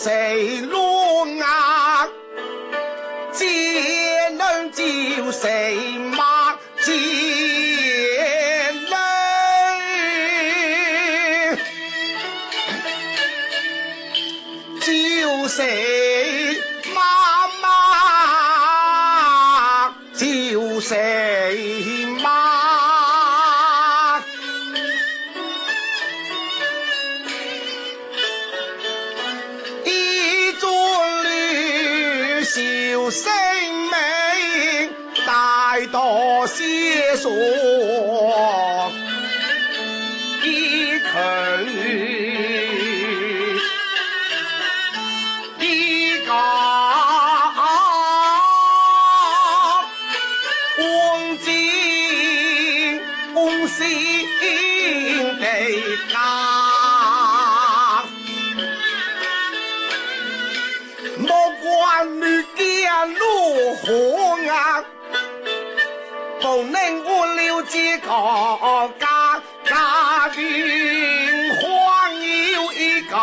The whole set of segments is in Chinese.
誰路啊？只能救誰馬接淚？救誰媽媽？救誰媽？生命帶多些數，一佢一個忘記忘心的家。莫管你見如何啊，不能無了這個家，家庭還有一個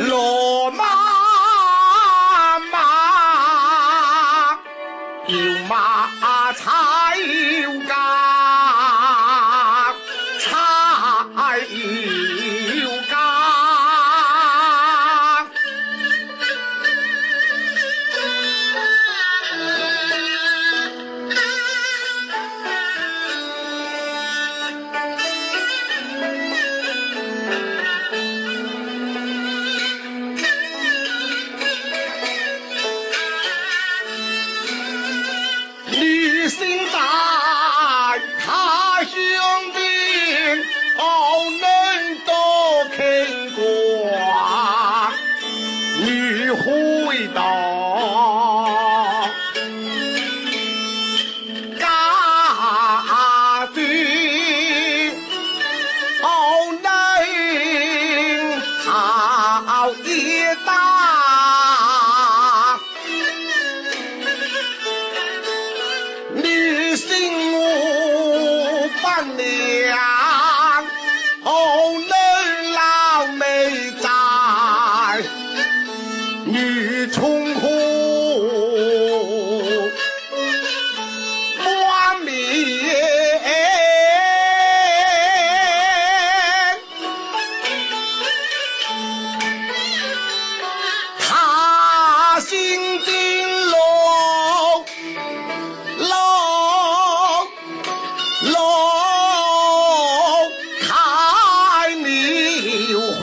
羅媽媽，要馬才要家，才要家。心在他兄弟後能多聽過，你回到家庭後能好一大。心無伴娘，後能老美在，女從苦莫滅。他心定落開了花，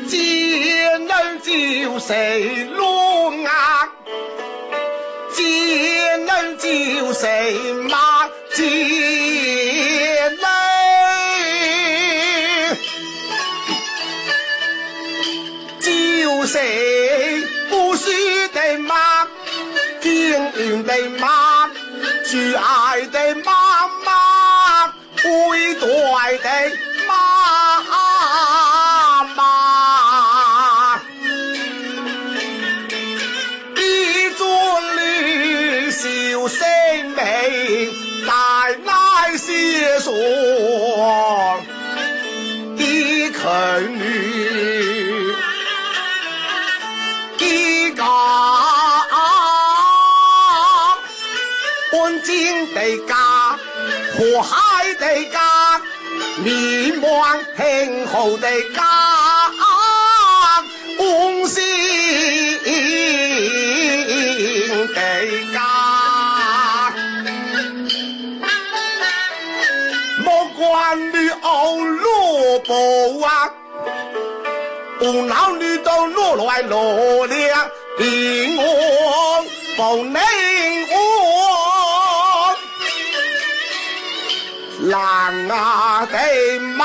只能救誰路啊？只能救誰馬接淚？救誰不是的馬？經營的媽，摯愛的媽媽，偉大的媽媽，一尊綠秀生命帶來些數，一個女，一個安靜的家，和諧的家，美滿幸福的家，溫馨的家。莫管你熬蘿蔔啊，無腦你都落來落了，平安不能安。狼啊的馬